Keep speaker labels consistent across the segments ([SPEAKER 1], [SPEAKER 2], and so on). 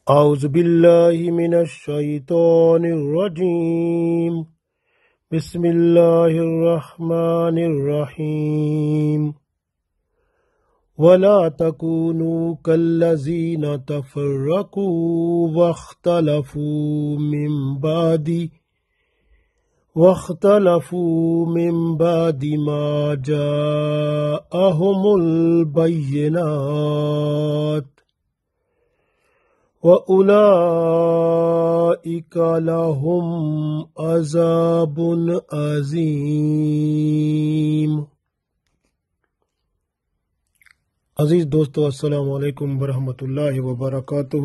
[SPEAKER 1] اعوذ باللہ من الشیطان الرجیم بسم اللہ الرحمن الرحیم ولا تکونوا کالذین تفرقوا واختلفوا من بعد ما جاءهم البینات وَأُولَئِكَ لَهُمْ عَذَابٌ عَظِيمٌ۔ عزیز دوستو، السلام علیکم ورحمۃ اللہ وبرکاتہ۔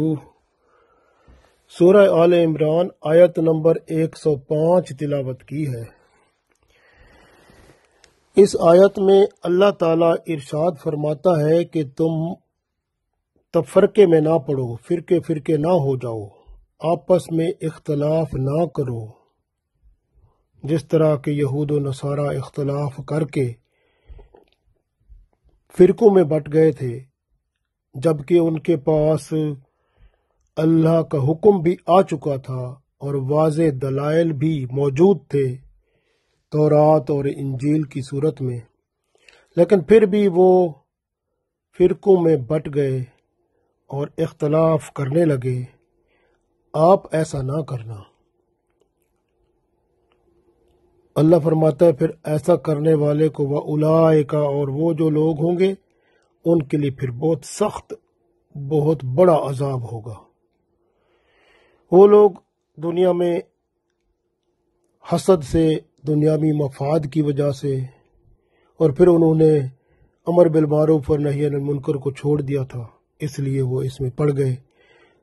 [SPEAKER 1] سورہ آل عمران آیت نمبر 105 تلاوت کی ہے۔ اس آیت میں اللہ تعالیٰ ارشاد فرماتا ہے کہ تم تفرقے میں نہ پڑو، فرقے نہ ہو جاؤ، آپس میں اختلاف نہ کرو، جس طرح کہ یہود و نصارہ اختلاف کر کے فرقوں میں بٹ گئے تھے، جبکہ ان کے پاس اللہ کا حکم بھی آ چکا تھا اور واضح دلائل بھی موجود تھے تورات اور انجیل کی صورت میں، لیکن پھر بھی وہ فرقوں میں بٹ گئے اور اختلاف کرنے لگے۔ آپ ایسا نہ کرنا۔ اللہ فرماتا ہے پھر ایسا کرنے والے کو وَأُولَئِكَ، اور وہ جو لوگ ہوں گے ان کے لیے پھر بہت سخت، بہت بڑا عذاب ہوگا۔ وہ لوگ دنیا میں حسد سے، دنیاوی مفاد کی وجہ سے، اور پھر انہوں نے امر بالمعروف اور نہی عن المنکر کو چھوڑ دیا تھا، اس لیے وہ اس میں پڑ گئے۔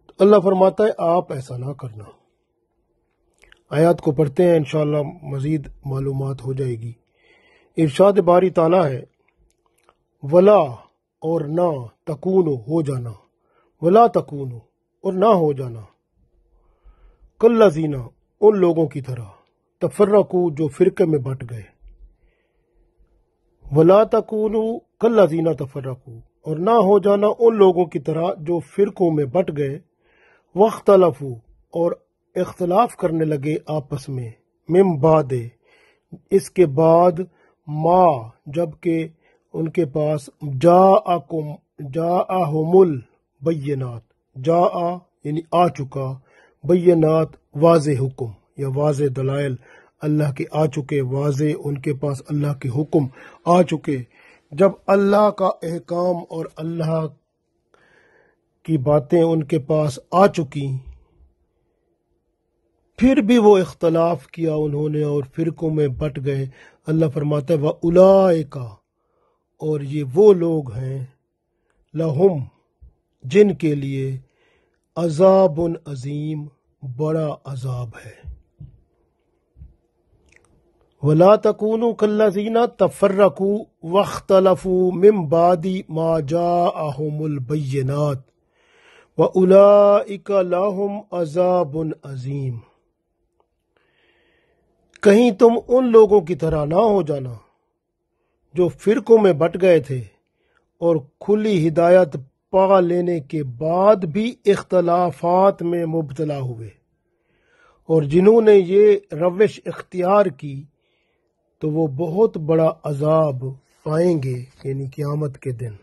[SPEAKER 1] تو اللہ فرماتا ہے آپ ایسا نہ کرنا۔ آیات کو پڑھتے ہیں، انشاءاللہ مزید معلومات ہو جائے گی۔ ارشاد باری تعالیٰ ہے ولا، اور نہ، تکونو، ہو جانا، ولا تکونو، اور نہ ہو جانا، کالذین، ان لوگوں کی طرح، تفرقوا، جو فرقے میں بٹ گئے، ولا تکونو کالذین تفرقوا، اور نہ ہو جانا ان لوگوں کی طرح جو فرقوں میں بٹ گئے، واختلفوا، اور اختلاف کرنے لگے آپس میں، من بعد، اس کے بعد، ما، جبکہ ان کے پاس جاءہم البینات، جاء یعنی آ چکا، بینات واضح حکم یا واضح دلائل اللہ کے آ چکے، واضح ان کے پاس اللہ کے حکم آ چکے۔ جب اللہ کا احکام اور اللہ کی باتیں ان کے پاس آ چکی، پھر بھی وہ اختلاف کیا انہوں نے اور فرقوں میں بٹ گئے۔ اللہ فرماتا ہے وَأُولَئِكَ، اور یہ وہ لوگ ہیں، لہم، جن کے لیے عذاب عظیم، بڑا عذاب ہے۔ وَلَا تَكُونُوا كَالَّذِينَ تَفَرَّقُوا وَاخْتَلَفُوا مِن بَعْدِ مَا جَاءَهُمُ الْبَيِّنَاتُ وَأُولَئِكَ لَهُمْ عَذَابٌ عَظِيمٌ۔ کہیں تم ان لوگوں کی طرح نہ ہو جانا جو فرقوں میں بٹ گئے تھے اور کھلی ہدایت پا لینے کے بعد بھی اختلافات میں مبتلا ہوئے، اور جنہوں نے یہ روش اختیار کی تو وہ بہت بڑا عذاب پائیں گے، یعنی قیامت کے دن۔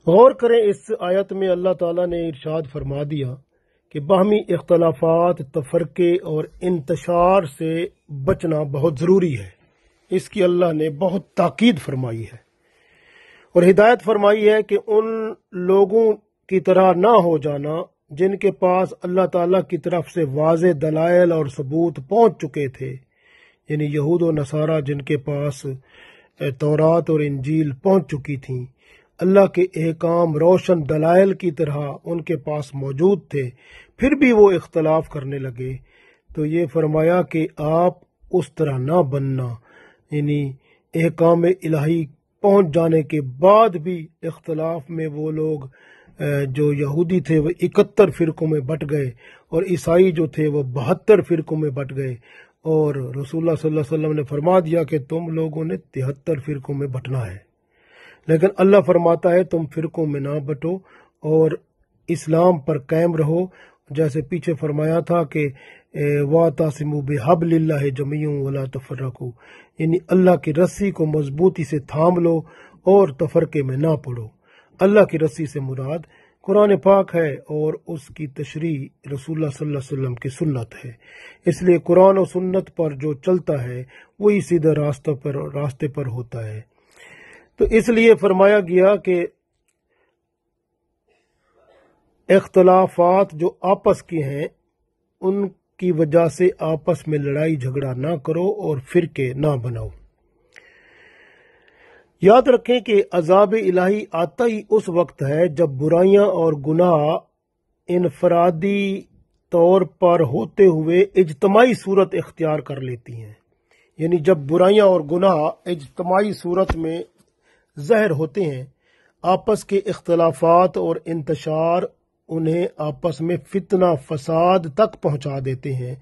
[SPEAKER 1] غور کریں، اس آیت میں اللہ تعالیٰ نے ارشاد فرما دیا کہ باہمی اختلافات، تفرقے اور انتشار سے بچنا بہت ضروری ہے۔ اس کی اللہ نے بہت تاکید فرمائی ہے اور ہدایت فرمائی ہے کہ ان لوگوں کی طرح نہ ہو جانا جن کے پاس اللہ تعالیٰ کی طرف سے واضح دلائل اور ثبوت پہنچ چکے تھے، یعنی یہود و نصارہ جن کے پاس تورات اور انجیل پہنچ چکی تھیں، اللہ کے احکام روشن دلائل کی طرح ان کے پاس موجود تھے، پھر بھی وہ اختلاف کرنے لگے۔ تو یہ فرمایا کہ آپ اس طرح نہ بننا، یعنی احکام الہی پہنچ جانے کے بعد بھی اختلاف میں وہ لوگ جو یہودی تھے وہ 71 فرقوں میں بٹ گئے، اور عیسائی جو تھے وہ 72 فرقوں میں بٹ گئے، اور رسول اللہ صلی اللہ علیہ وسلم نے فرما دیا کہ تم لوگوں نے 73 فرقوں میں بٹنا ہے۔ لیکن اللہ فرماتا ہے تم فرقوں میں نہ بٹو اور اسلام پر قائم رہو، جیسے پیچھے فرمایا تھا کہ وَاعْتَصِمُوا بِحَبْلِ اللَّهِ جَمِيعًا وَلَا تَفَرَّقُوا، یعنی اللہ کی رسی کو مضبوطی سے تھام لو اور تفرقے میں نہ پڑو۔ اللہ کی رسی سے مراد قرآن پاک ہے اور اس کی تشریح رسول اللہ صلی اللہ علیہ وسلم کی سنت ہے۔ اس لیے قرآن و سنت پر جو چلتا ہے وہی سیدھے راستے پر ہوتا ہے۔ تو اس لیے فرمایا گیا کہ اختلافات جو آپس کے ہیں ان کی وجہ سے آپس میں لڑائی جھگڑا نہ کرو اور فرقے نہ بناؤ۔ یاد رکھیں کہ عذاب الہی آتا ہی اس وقت ہے جب برائیاں اور گناہ انفرادی طور پر ہوتے ہوئے اجتماعی صورت اختیار کر لیتی ہیں، یعنی جب برائیاں اور گناہ اجتماعی صورت میں ظاہر ہوتے ہیں، آپس کے اختلافات اور انتشار انہیں آپس میں فتنہ فساد تک پہنچا دیتے ہیں،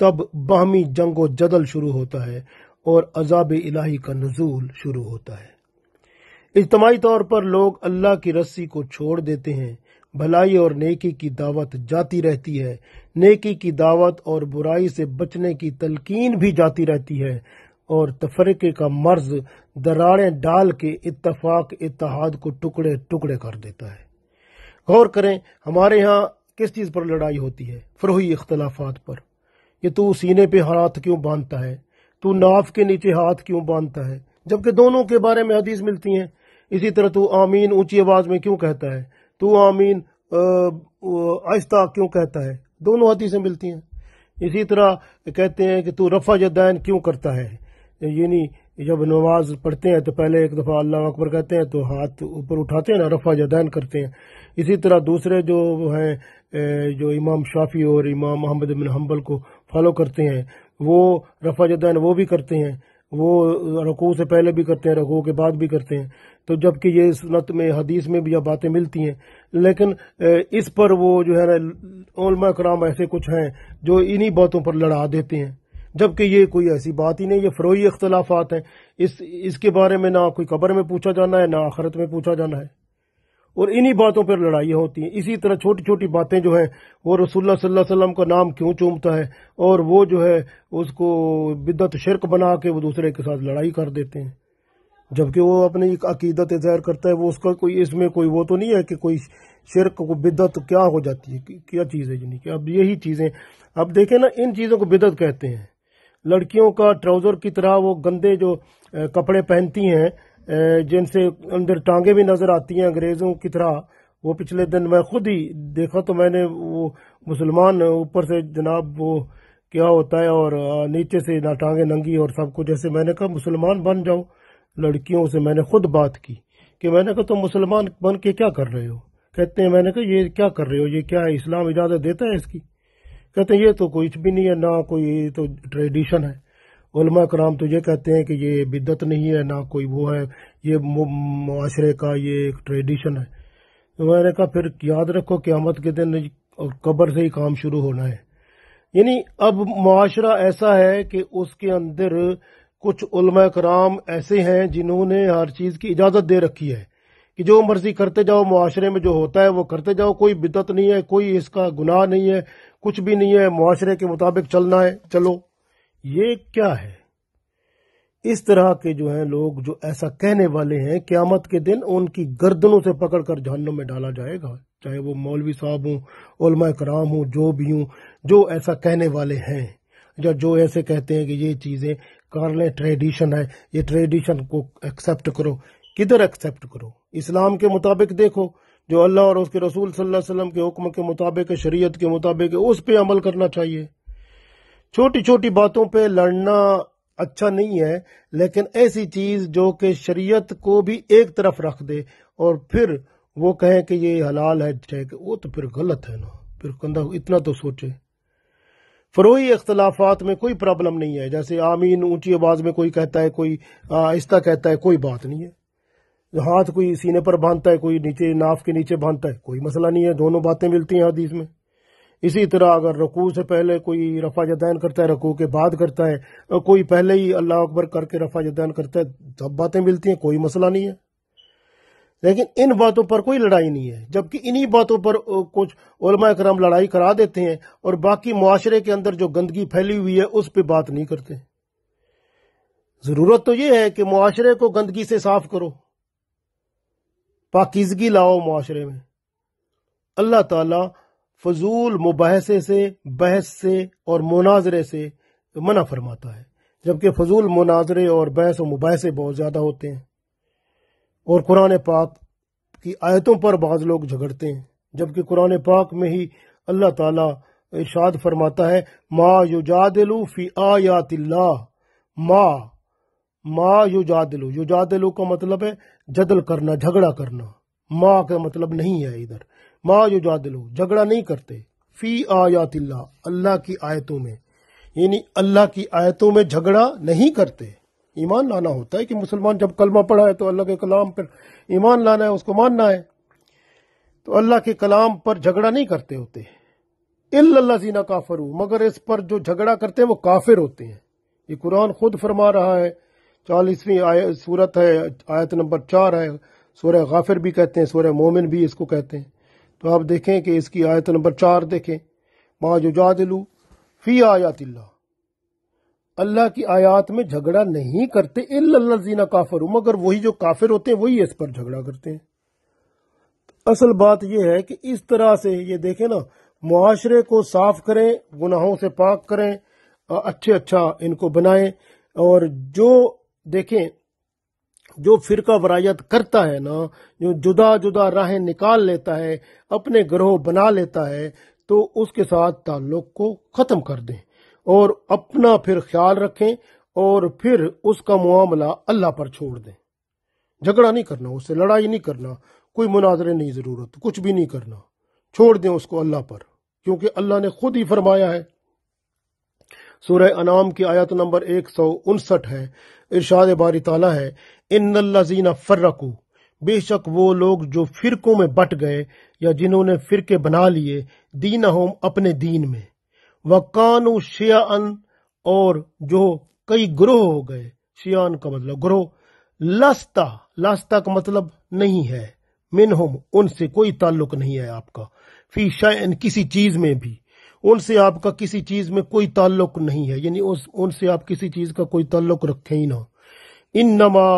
[SPEAKER 1] تب باہمی جنگ و جدل شروع ہوتا ہے اور عذاب الہی کا نزول شروع ہوتا ہے۔ اجتماعی طور پر لوگ اللہ کی رسی کو چھوڑ دیتے ہیں، بھلائی اور نیکی کی دعوت جاتی رہتی ہے، نیکی کی دعوت اور برائی سے بچنے کی تلقین بھی جاتی رہتی ہے، اور تفرقے کا مرض دراڑیں ڈال کے اتفاق اتحاد کو ٹکڑے ٹکڑے کر دیتا ہے۔ غور کریں، ہمارے ہاں کس چیز پر لڑائی ہوتی ہے؟ فروعی اختلافات پر۔ یہ تو سینے پہ ہاتھ کیوں باندھتا ہے، تو ناف کے نیچے ہاتھ کیوں باندھتا ہے، جبکہ دونوں کے بارے میں حدیث ملتی ہیں۔ اسی طرح تو آمین اونچی آواز میں کیوں کہتا ہے، تو آمین آہستہ کیوں کہتا ہے، دونوں حدیثیں ملتی ہیں۔ اسی طرح کہتے ہیں کہ تو رفع یدین کیوں کرتا ہے، یعنی جب نماز پڑھتے ہیں تو پہلے ایک دفعہ اللہ اکبر کہتے ہیں تو ہاتھ اوپر اٹھاتے ہیں نا، رفع یدین کرتے ہیں۔ اسی طرح دوسرے جو ہیں جو امام شافعی اور امام احمد بن حنبل کو فالو کرتے ہیں، وہ رفع یدین وہ بھی کرتے ہیں، وہ رکوع سے پہلے بھی کرتے ہیں، رکوع کے بعد بھی کرتے ہیں۔ تو جبکہ یہ سنت میں حدیث میں بھی یہ باتیں ملتی ہیں، لیکن اس پر وہ جو ہے نا علماء کرام ایسے کچھ ہیں جو انہی باتوں پر لڑا دیتے ہیں، جبکہ یہ کوئی ایسی بات ہی نہیں، یہ فروعی اختلافات ہیں۔ اس کے بارے میں نہ کوئی قبر میں پوچھا جانا ہے، نہ آخرت میں پوچھا جانا ہے، اور انہی باتوں پر لڑائیاں ہوتی ہیں۔ اسی طرح چھوٹی چھوٹی باتیں جو ہیں، وہ رسول اللہ صلی اللہ علیہ وسلم کا نام کیوں چومتا ہے، اور وہ جو ہے اس کو بدعت شرک بنا کے وہ دوسرے کے ساتھ لڑائی کر دیتے ہیں، جبکہ وہ اپنی عقیدت ظاہر کرتا ہے، وہ اس کا کوئی اس میں کوئی وہ تو نہیں ہے کہ کوئی شرک کو بدعت کیا ہو جاتی ہے، کیا چیز ہے، یعنی کہ اب یہی چیزیں اب دیکھیں نا، ان چیزوں کو بدعت کہتے ہیں۔ لڑکیوں کا ٹراؤزر کی طرح وہ گندے جو کپڑے پہنتی ہیں جن سے اندر ٹانگیں بھی نظر آتی ہیں انگریزوں کی طرح، وہ پچھلے دن میں خود ہی دیکھا تو میں نے، وہ مسلمان اوپر سے جناب وہ کیا ہوتا ہے اور نیچے سے نہ ٹانگیں ننگی اور سب کچھ، جیسے میں نے کہا مسلمان بن جاؤ۔ لڑکیوں سے میں نے خود بات کی کہ میں نے کہا تم مسلمان بن کے کیا کر رہے ہو؟ کہتے ہیں، میں نے کہا یہ کیا کر رہے ہو، یہ کیا ہے، اسلام اجازت دیتا ہے اس کی؟ کہتے ہیں یہ تو کچھ بھی نہیں ہے، نہ کوئی، یہ تو ٹریڈیشن ہے۔ علماء کرام تو یہ کہتے ہیں کہ یہ بدعت نہیں ہے، نہ کوئی وہ ہے، یہ معاشرے کا یہ ایک ٹریڈیشن ہے۔ تو میں نے کہا پھر یاد رکھو قیامت کے دن اور قبر سے ہی کام شروع ہونا ہے۔ یعنی اب معاشرہ ایسا ہے کہ اس کے اندر کچھ علماء کرام ایسے ہیں جنہوں نے ہر چیز کی اجازت دے رکھی ہے کہ جو مرضی کرتے جاؤ، معاشرے میں جو ہوتا ہے وہ کرتے جاؤ، کوئی بدعت نہیں ہے، کوئی اس کا گناہ نہیں ہے، کچھ بھی نہیں ہے، معاشرے کے مطابق چلنا ہے، چلو۔ یہ کیا ہے؟ اس طرح کے جو ہیں لوگ جو ایسا کہنے والے ہیں، قیامت کے دن ان کی گردنوں سے پکڑ کر جہنم میں ڈالا جائے گا، چاہے وہ مولوی صاحب ہوں، علماء کرام ہوں، جو بھی ہوں، جو ایسا کہنے والے ہیں، یا جو ایسے کہتے ہیں کہ یہ چیزیں کر لیں، ٹریڈیشن ہے، یہ ٹریڈیشن کو ایکسیپٹ کرو۔ کدھر ایکسیپٹ کرو؟ اسلام کے مطابق دیکھو، جو اللہ اور اس کے رسول صلی اللہ علیہ وسلم کے حکم کے مطابق، شریعت کے مطابق، اس پہ عمل کرنا چاہیے۔ چھوٹی چھوٹی باتوں پہ لڑنا اچھا نہیں ہے، لیکن ایسی چیز جو کہ شریعت کو بھی ایک طرف رکھ دے اور پھر وہ کہیں کہ یہ حلال ہے، وہ تو پھر غلط ہے نا، پھر بندہ اتنا تو سوچے۔ فروعی اختلافات میں کوئی پرابلم نہیں ہے، جیسے آمین اونچی آواز میں کوئی کہتا ہے، کوئی آہستہ کہتا ہے، کوئی بات نہیں ہے۔ ہاتھ کوئی سینے پر باندھتا ہے، کوئی نیچے ناف کے نیچے باندھتا ہے، کوئی مسئلہ نہیں ہے، دونوں باتیں ملتی ہیں حدیث میں۔ اسی طرح اگر رکوع سے پہلے کوئی رفع یدین کرتا ہے، رکوع کے بعد کرتا ہے، اور کوئی پہلے ہی اللہ اکبر کر کے رفع یدین کرتا ہے، سب باتیں ملتی ہیں، کوئی مسئلہ نہیں ہے۔ لیکن ان باتوں پر کوئی لڑائی نہیں ہے، جبکہ انہی باتوں پر کچھ علماء کرام لڑائی کرا دیتے ہیں اور باقی معاشرے کے اندر جو گندگی پھیلی ہوئی ہے اس پہ بات نہیں کرتے۔ ضرورت تو یہ ہے کہ معاشرے کو گندگی سے صاف کرو، پاکیزگی لاؤ معاشرے میں۔ اللہ تعالیٰ فضول مباحثے سے، بحث سے اور مناظرے سے منع فرماتا ہے، جبکہ فضول مناظرے اور بحث و مباحثے بہت زیادہ ہوتے ہیں، اور قرآن پاک کی آیتوں پر بعض لوگ جھگڑتے ہیں، جبکہ قرآن پاک میں ہی اللہ تعالیٰ ارشاد فرماتا ہے ما یجادلو فی آیات اللہ، ما یجادلو کا مطلب ہے جدل کرنا، جھگڑا کرنا، ما کا مطلب نہیں ہے ادھر، ما یجادلو جھگڑا نہیں کرتے، فی آیات اللہ اللہ کی آیتوں میں، یعنی اللہ کی آیتوں میں جھگڑا نہیں کرتے۔ ایمان لانا ہوتا ہے کہ مسلمان جب کلمہ پڑھا ہے تو اللہ کے کلام پر ایمان لانا ہے، اس کو ماننا ہے، تو اللہ کے کلام پر جھگڑا نہیں کرتے ہوتے۔ الا الذین کافروا، مگر اس پر جو جھگڑا کرتے ہیں وہ کافر ہوتے ہیں۔ یہ قرآن خود فرما رہا ہے، 40ویں سورت ہے، آیت نمبر 4 ہے، سورہ غافر بھی کہتے ہیں، سورہ مومن بھی اس کو کہتے ہیں۔ تو آپ دیکھیں کہ اس کی آیت نمبر 4 دیکھیں، ما یجادلو فی آیات اللہ، اللہ کی آیات میں جھگڑا نہیں کرتے، الا الذین کافروا، مگر وہی جو کافر ہوتے ہیں وہی اس پر جھگڑا کرتے ہیں۔ اصل بات یہ ہے کہ اس طرح سے یہ دیکھیں نا، معاشرے کو صاف کریں، گناہوں سے پاک کریں، اچھا ان کو بنائیں، اور جو دیکھیں جو فرقہ وارایت کرتا ہے نا، جو جدا جدا راہیں نکال لیتا ہے، اپنے گروہ بنا لیتا ہے، تو اس کے ساتھ تعلق کو ختم کر دیں اور اپنا پھر خیال رکھیں، اور پھر اس کا معاملہ اللہ پر چھوڑ دیں۔ جھگڑا نہیں کرنا، اس سے لڑائی نہیں کرنا، کوئی مناظرے نہیں ضرورت، کچھ بھی نہیں کرنا، چھوڑ دیں اس کو اللہ پر، کیونکہ اللہ نے خود ہی فرمایا ہے، سورہ انعام کی آیت نمبر 159 ہے، ارشاد باری تعالیٰ ہے ان الذین فرقوا، بے شک وہ لوگ جو فرقوں میں بٹ گئے یا جنہوں نے فرقے بنا لیے، دینہم اپنے دین میں، وکانوا شیعا اور جو کئی گروہ ہو گئے، شیعان کا مطلب گروہ، لستا کا مطلب نہیں ہے، منہم ان سے کوئی تعلق نہیں ہے آپ کا، فی شیء کسی چیز میں بھی، ان سے آپ کا کسی چیز میں کوئی تعلق نہیں ہے، یعنی ان سے آپ کسی چیز کا کوئی تعلق رکھیں ہی نہ۔ انما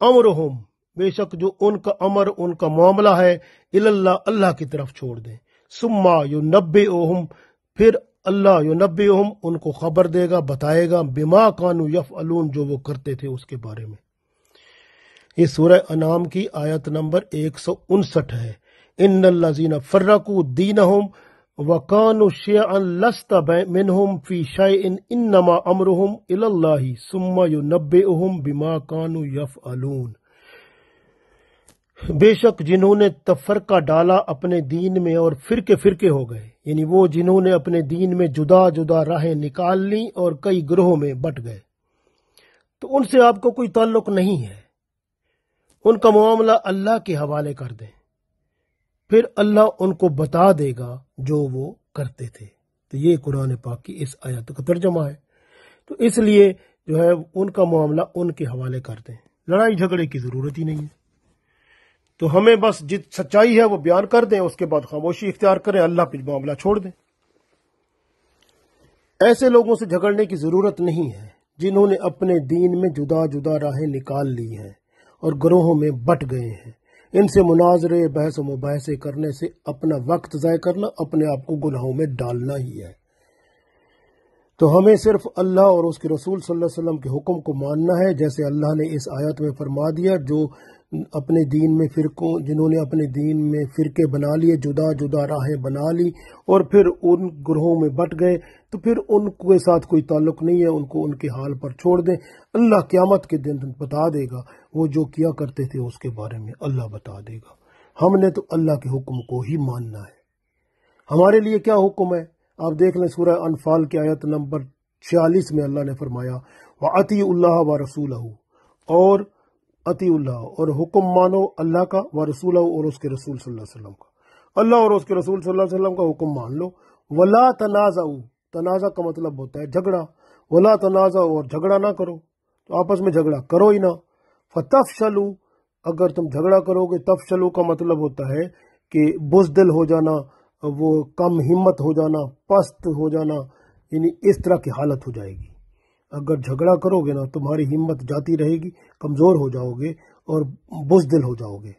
[SPEAKER 1] امرہم، بے شک جو ان کا امر، ان کا معاملہ ہے، اللہ اللہ کی طرف چھوڑ دیں، ثم ینبئہم، پھر اللہ ینبئہم ان کو خبر دے گا، بتائے گا، بما کانوا یفعلون جو وہ کرتے تھے اس کے بارے میں۔ یہ سورہ انعام کی آیت نمبر 159 ہے، ان الذین فرقوا دینہم وَكَانُوا شِيَعًا لَسْتَ مِنْهُمْ فِي شَيْءٍ إِنَّمَا أَمْرُهُمْ إِلَى اللَّهِ ثُمَّ يُنَبِّئُهُمْ بِمَا كَانُوا يَفْعَلُونَ، بے شک جنہوں نے تفرقہ ڈالا اپنے دین میں اور فرقے ہو گئے، یعنی وہ جنہوں نے اپنے دین میں جدا جدا راہیں نکال لیں اور کئی گروہوں میں بٹ گئے، تو ان سے آپ کو کوئی تعلق نہیں ہے، ان کا معاملہ اللہ کے حوالے کر دیں، پھر اللہ ان کو بتا دے گا جو وہ کرتے تھے۔ تو یہ قرآن پاک کی اس آیت کا ترجمہ ہے۔ تو اس لیے جو ہے ان کا معاملہ ان کے حوالے کر دیں، لڑائی جھگڑے کی ضرورت ہی نہیں ہے۔ تو ہمیں بس جت سچائی ہے وہ بیان کر دیں، اس کے بعد خاموشی اختیار کریں، اللہ پہ معاملہ چھوڑ دیں۔ ایسے لوگوں سے جھگڑنے کی ضرورت نہیں ہے جنہوں نے اپنے دین میں جدا جدا راہیں نکال لی ہیں اور گروہوں میں بٹ گئے ہیں۔ ان سے مناظرے، بحث و مباحثے کرنے سے اپنا وقت ضائع کرنا، اپنے آپ کو گناہوں میں ڈالنا ہی ہے۔ تو ہمیں صرف اللہ اور اس کے رسول صلی اللہ علیہ وسلم کے حکم کو ماننا ہے، جیسے اللہ نے اس آیت میں فرما دیا، جو اپنے دین میں جنہوں نے اپنے دین میں فرقے بنا لیے، جدا جدا راہیں بنا لی اور پھر ان گروہوں میں بٹ گئے، تو پھر ان کے ساتھ کوئی تعلق نہیں ہے، ان کو ان کے حال پر چھوڑ دیں۔ اللہ قیامت کے دن بتا دے گا، وہ جو کیا کرتے تھے اس کے بارے میں اللہ بتا دے گا۔ ہم نے تو اللہ کے حکم کو ہی ماننا ہے۔ ہمارے لیے کیا حکم ہے؟ آپ دیکھ لیں سورہ انفال کی آیت نمبر 46 میں اللہ نے فرمایا وَأَطِیعُوا اللَّهَ وَرَسُولَهُ، اور اطیع اللہ اور حکم مانو اللہ کا، ورسولہ اور اس کے رسول صلی اللہ علیہ وسلم کا، اللہ اور اس کے رسول صلی اللہ علیہ وسلم کا حکم مان لو۔ ولا تنازعوا، تنازع کا مطلب ہوتا ہے جھگڑا، ولا تنازعوا اور جھگڑا نہ کرو، تو آپس میں جھگڑا کرو ہی نہ، فتفشلوا اگر تم جھگڑا کرو گے تفشلو کا مطلب ہوتا ہے کہ بزدل ہو جانا، وہ کم ہمت ہو جانا، پست ہو جانا، یعنی اس طرح کی حالت ہو جائے گی۔ اگر جھگڑا کرو گے نا تمہاری ہمت جاتی رہے گی، کمزور ہو جاؤ گے اور بزدل ہو جاؤ گے۔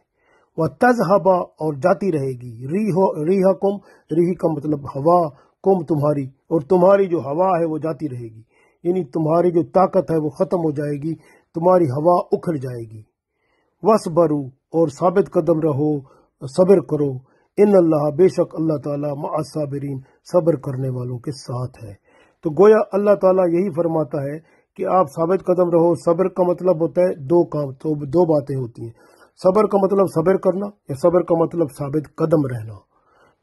[SPEAKER 1] وَتَذْهَبَ اور جاتی رہے گی، ریحکم، ریح کا مطلب ہوا، کم تمہاری، اور تمہاری جو ہوا ہے وہ جاتی رہے گی، یعنی تمہاری جو طاقت ہے وہ ختم ہو جائے گی، تمہاری ہوا اکھڑ جائے گی۔ وَاصْبِرُوا اور ثابت قدم رہو، صبر کرو، ان اللہ بے شک اللہ تعالیٰ مع الصابرین صبر کرنے والوں کے ساتھ ہے۔ تو گویا اللہ تعالیٰ یہی فرماتا ہے کہ آپ ثابت قدم رہو۔ صبر کا مطلب ہوتا ہے دو باتیں ہوتی ہیں، صبر کا مطلب صبر کرنا، یا صبر کا مطلب ثابت قدم رہنا۔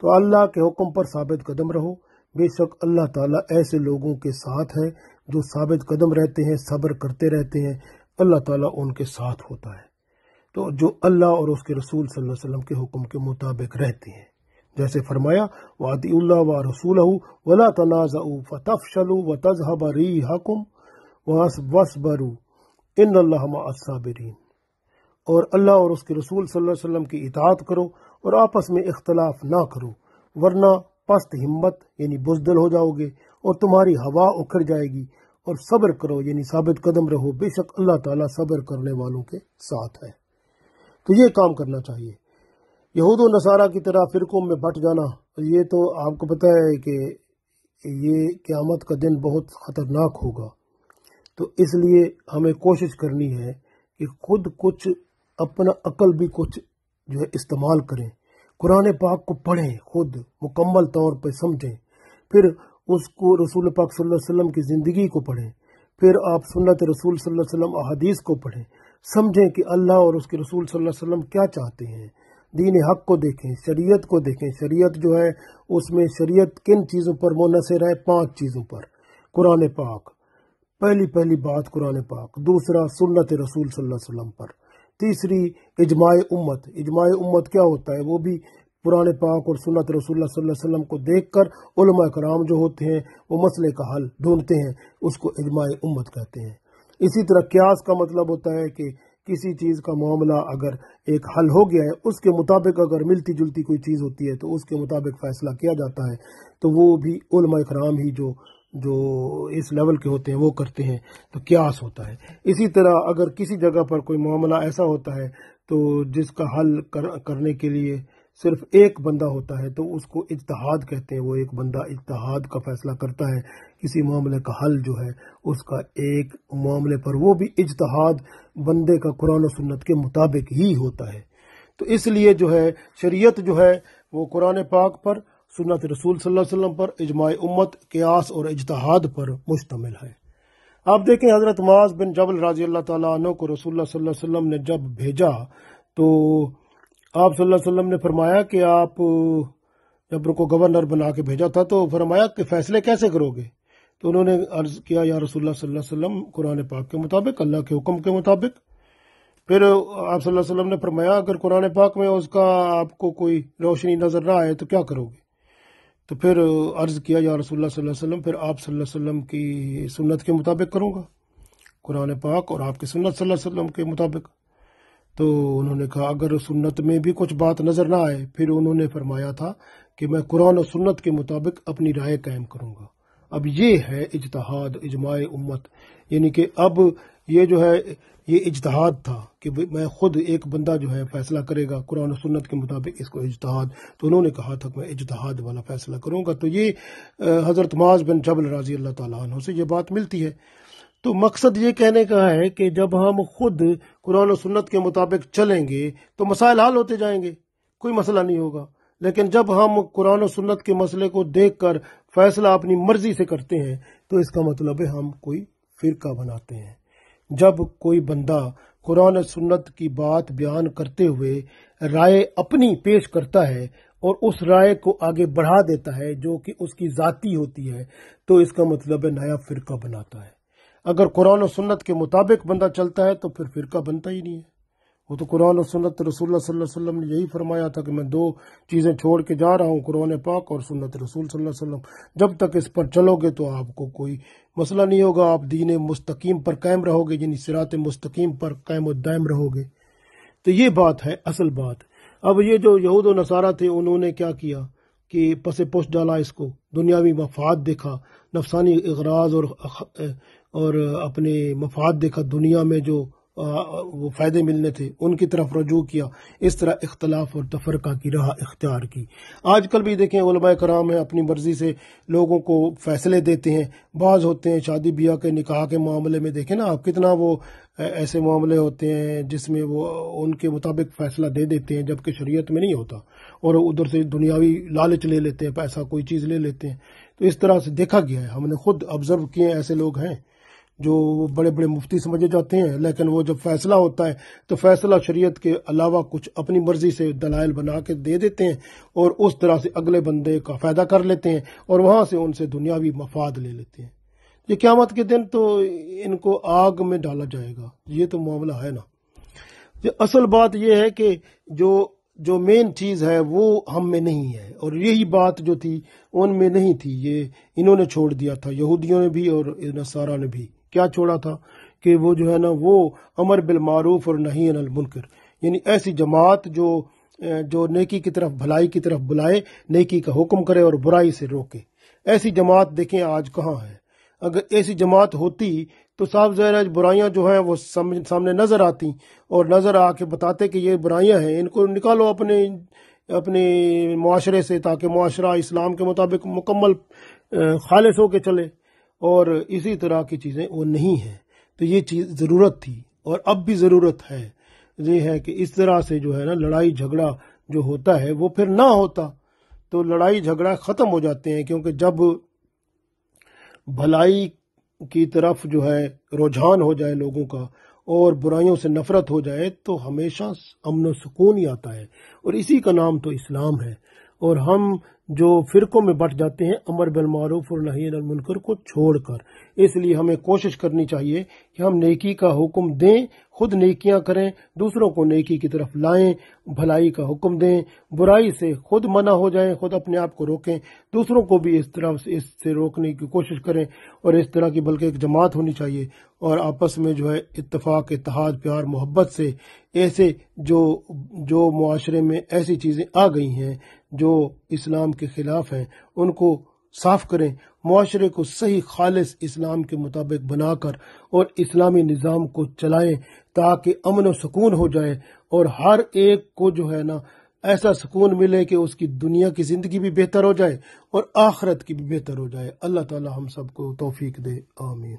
[SPEAKER 1] تو اللہ کے حکم پر ثابت قدم رہو، بے شک اللہ تعالیٰ ایسے لوگوں کے ساتھ ہے جو ثابت قدم رہتے ہیں، صبر کرتے رہتے ہیں، اللہ تعالیٰ ان کے ساتھ ہوتا ہے۔ تو جو اللہ اور اس کے رسول صلی اللہ علیہ وسلم کے حکم کے مطابق رہتے ہیں، جیسے فرمایا وَأَطِیعُوا اللَّهَ وَرَسُولَهُ وَلَا تَنَازَعُوا فَتَفْشَلُوا وَتَذْهَبَ رِيحُكُمْ وَاصْبِرُوا إِنَّ اللَّهَ مَعَ الصَّابِرِينَ، اور اللہ اور اس کے رسول صلی اللہ علیہ وسلم کی اطاعت کرو اور آپس میں اختلاف نہ کرو، ورنہ پست ہمت یعنی بزدل ہو جاؤ گے اور تمہاری ہوا اکھڑ جائے گی، اور صبر کرو یعنی ثابت قدم رہو، بے شک اللہ تعالیٰ صبر کرنے والوں کے ساتھ ہے۔ تو یہ کام کرنا چاہیے۔ یہود و نصارہ کی طرح فرقوں میں بٹ جانا، یہ تو آپ کو پتہ ہے کہ یہ قیامت کا دن بہت خطرناک ہوگا۔ تو اس لیے ہمیں کوشش کرنی ہے کہ خود کچھ اپنا عقل بھی کچھ جو ہے استعمال کریں، قرآن پاک کو پڑھیں، خود مکمل طور پہ سمجھیں، پھر اس کو رسول پاک صلی اللہ علیہ وسلم کی زندگی کو پڑھیں، پھر آپ سنت رسول صلی اللہ علیہ وسلم احادیث کو پڑھیں، سمجھیں کہ اللہ اور اس کے رسول صلی اللہ علیہ وسلم کیا چاہتے ہیں، دین حق کو دیکھیں، شریعت کو دیکھیں۔ شریعت جو ہے اس میں شریعت کن چیزوں پر منحصر ہے؟ 5 چیزوں پر۔ قرآن پاک، پہلی بات قرآن پاک، دوسرا سنت رسول صلی اللہ علیہ وسلم پر، تیسری اجماع امت۔ اجماع امت کیا ہوتا ہے؟ وہ بھی قرآن پاک اور سنت رسول اللہ صلی اللہ علیہ وسلم کو دیکھ کر علماء کرام جو ہوتے ہیں وہ مسئلے کا حل ڈھونڈتے ہیں، اس کو اجماع امت کہتے ہیں۔ اسی طرح قیاس کا مطلب ہوتا ہے کہ کسی چیز کا معاملہ اگر ایک حل ہو گیا ہے، اس کے مطابق اگر ملتی جلتی کوئی چیز ہوتی ہے تو اس کے مطابق فیصلہ کیا جاتا ہے، تو وہ بھی علماء کرام ہی جو اس لیول کے ہوتے ہیں وہ کرتے ہیں، تو قیاس ہوتا ہے۔ اسی طرح اگر کسی جگہ پر کوئی معاملہ ایسا ہوتا ہے تو جس کا حل کرنے کے لیے صرف ایک بندہ ہوتا ہے تو اس کو اجتہاد کہتے ہیں۔ وہ ایک بندہ اجتہاد کا فیصلہ کرتا ہے کسی معاملے کا حل جو ہے اس کا ایک معاملے پر، وہ بھی اجتہاد بندے کا قرآن و سنت کے مطابق ہی ہوتا ہے۔ تو اس لیے جو ہے شریعت جو ہے وہ قرآن پاک پر، سنت رسول صلی اللہ علیہ وسلم پر، اجماع امت، قیاس اور اجتہاد پر مشتمل ہے۔ آپ دیکھیں حضرت معاذ بن جبل رضی اللہ تعالیٰ عنہ کو رسول اللہ صلی اللہ علیہ وسلم نے جب بھیجا تو آپ صلی اللہ علیہ وسلم نے فرمایا کہ آپ جب ان کو گورنر بنا کے بھیجا تھا تو فرمایا کہ فیصلے کیسے کرو گے؟ تو انہوں نے عرض کیا یا رسول اللہ صلی اللہ علیہ وسلم قرآن پاک کے مطابق، اللہ کے حکم کے مطابق۔ پھر آپ صلی اللہ علیہ وسلم نے فرمایا اگر قرآن پاک میں اس کا آپ کو کوئی روشنی نظر نہ آئے تو کیا کرو گے؟ تو پھر عرض کیا یا رسول اللہ صلی اللہ علیہ وسلم پھر آپ صلی اللہ علیہ وسلم کی سنت کے مطابق کروں گا، قرآن پاک اور آپ کی سنت صلی اللہ علیہ وسلم کے مطابق۔ تو انہوں نے کہا اگر سنت میں بھی کچھ بات نظر نہ آئے، پھر انہوں نے فرمایا تھا کہ میں قرآن اور سنت کے مطابق اپنی رائے قائم کروں گا۔ اب یہ ہے اجتہاد، اجماع امت، یعنی کہ اب یہ جو ہے یہ اجتہاد تھا کہ میں خود ایک بندہ جو ہے فیصلہ کرے گا قرآن و سنت کے مطابق، اس کو اجتہاد، تو انہوں نے کہا تھا کہ میں اجتہاد والا فیصلہ کروں گا۔ تو یہ حضرت معاذ بن جبل رضی اللہ تعالیٰ عنہ سے یہ بات ملتی ہے۔ تو مقصد یہ کہنے کا ہے کہ جب ہم خود قرآن و سنت کے مطابق چلیں گے تو مسائل حل ہوتے جائیں گے، کوئی مسئلہ نہیں ہوگا۔ لیکن جب ہم قرآن و سنت کے مسئلے کو دیکھ کر فیصلہ اپنی مرضی سے کرتے ہیں تو اس کا مطلب ہے ہم کوئی فرقہ بناتے ہیں۔ جب کوئی بندہ قرآن و سنت کی بات بیان کرتے ہوئے رائے اپنی پیش کرتا ہے اور اس رائے کو آگے بڑھا دیتا ہے جو کہ اس کی ذاتی ہوتی ہے، تو اس کا مطلب ہے نیا فرقہ بناتا ہے۔ اگر قرآن و سنت کے مطابق بندہ چلتا ہے تو پھر فرقہ بنتا ہی نہیں ہے۔ وہ تو قرآن و سنت رسول اللہ صلی اللہ علیہ وسلم نے یہی فرمایا تھا کہ میں 2 چیزیں چھوڑ کے جا رہا ہوں، قرآن پاک اور سنت رسول صلی اللہ علیہ وسلم۔ جب تک اس پر چلو گے تو آپ کو کوئی مسئلہ نہیں ہوگا، آپ دین مستقیم پر قائم رہو گے، یعنی صراط مستقیم پر قائم و دائم رہو گے۔ تو یہ بات ہے اصل بات۔ اب یہ جو یہود و نصارہ تھے انہوں نے کیا کیا کہ پس پوش ڈالا، اس کو دنیاوی مفاد دیکھا، نفسانی اغراض اور اپنے مفاد دیکھا، دنیا میں جو وہ فائدے ملنے تھے ان کی طرف رجوع کیا، اس طرح اختلاف اور تفرقہ کی راہ اختیار کی۔ آج کل بھی دیکھیں علماء کرام ہیں اپنی مرضی سے لوگوں کو فیصلے دیتے ہیں، بعض ہوتے ہیں شادی بیاہ کے نکاح کے معاملے میں دیکھیں نا آپ کتنا وہ ایسے معاملے ہوتے ہیں جس میں وہ ان کے مطابق فیصلہ دے دیتے ہیں جبکہ شریعت میں نہیں ہوتا، اور ادھر سے دنیاوی لالچ لے لیتے ہیں، پیسہ کوئی چیز لے لیتے ہیں۔ تو اس طرح سے دیکھا گیا ہے، ہم نے خود آبزرو کیے ہیں، ایسے لوگ ہیں جو بڑے بڑے مفتی سمجھے جاتے ہیں، لیکن وہ جب فیصلہ ہوتا ہے تو فیصلہ شریعت کے علاوہ کچھ اپنی مرضی سے دلائل بنا کے دے دیتے ہیں، اور اس طرح سے اگلے بندے کا فائدہ کر لیتے ہیں، اور وہاں سے ان سے دنیاوی مفاد لے لیتے ہیں۔ یہ قیامت کے دن تو ان کو آگ میں ڈالا جائے گا، یہ تو معاملہ ہے نا۔ اصل بات یہ ہے کہ جو مین چیز ہے وہ ہم میں نہیں ہے، اور یہی بات جو تھی ان میں نہیں تھی، یہ انہوں نے چھوڑ دیا تھا، یہودیوں نے بھی اور نصارہ نے بھی۔ کیا چھوڑا تھا کہ وہ جو ہے نا وہ امر بالمعروف اور نہی عن المنکر، یعنی ایسی جماعت جو نیکی کی طرف، بھلائی کی طرف بلائے، نیکی کا حکم کرے اور برائی سے روکے۔ ایسی جماعت دیکھیں آج کہاں ہے۔ اگر ایسی جماعت ہوتی تو صاف ظاہر ہے برائیاں جو ہیں وہ سامنے نظر آتی، اور نظر آ کے بتاتے کہ یہ برائیاں ہیں، ان کو نکالو اپنے معاشرے سے، تاکہ معاشرہ اسلام کے مطابق مکمل خالص ہو کے چلے، اور اسی طرح کی چیزیں وہ نہیں ہیں۔ تو یہ چیز ضرورت تھی، اور اب بھی ضرورت ہے، یہ ہے کہ اس طرح سے جو ہے نا لڑائی جھگڑا جو ہوتا ہے وہ پھر نہ ہوتا، تو لڑائی جھگڑا ختم ہو جاتے ہیں، کیونکہ جب بھلائی کی طرف جو ہے رجحان ہو جائے لوگوں کا اور برائیوں سے نفرت ہو جائے تو ہمیشہ امن و سکون ہی آتا ہے، اور اسی کا نام تو اسلام ہے۔ اور ہم جو فرقوں میں بٹ جاتے ہیں امر بالمعروف اور نہی عن المنکر کو چھوڑ کر، اس لیے ہمیں کوشش کرنی چاہیے کہ ہم نیکی کا حکم دیں، خود نیکیاں کریں، دوسروں کو نیکی کی طرف لائیں، بھلائی کا حکم دیں، برائی سے خود منع ہو جائیں، خود اپنے آپ کو روکیں، دوسروں کو بھی اس سے روکنے کی کوشش کریں، اور اس طرح کی بلکہ ایک جماعت ہونی چاہیے، اور آپس میں جو ہے اتفاق، اتحاد، پیار، محبت سے ایسے جو معاشرے میں ایسی چیزیں آ گئی ہیں جو اسلام کے خلاف ہیں ان کو صاف کریں، معاشرے کو صحیح خالص اسلام کے مطابق بنا کر اور اسلامی نظام کو چلائیں، تاکہ امن و سکون ہو جائے، اور ہر ایک کو جو ہے نا ایسا سکون ملے کہ اس کی دنیا کی زندگی بھی بہتر ہو جائے اور آخرت کی بھی بہتر ہو جائے۔ اللہ تعالی ہم سب کو توفیق دے، آمین۔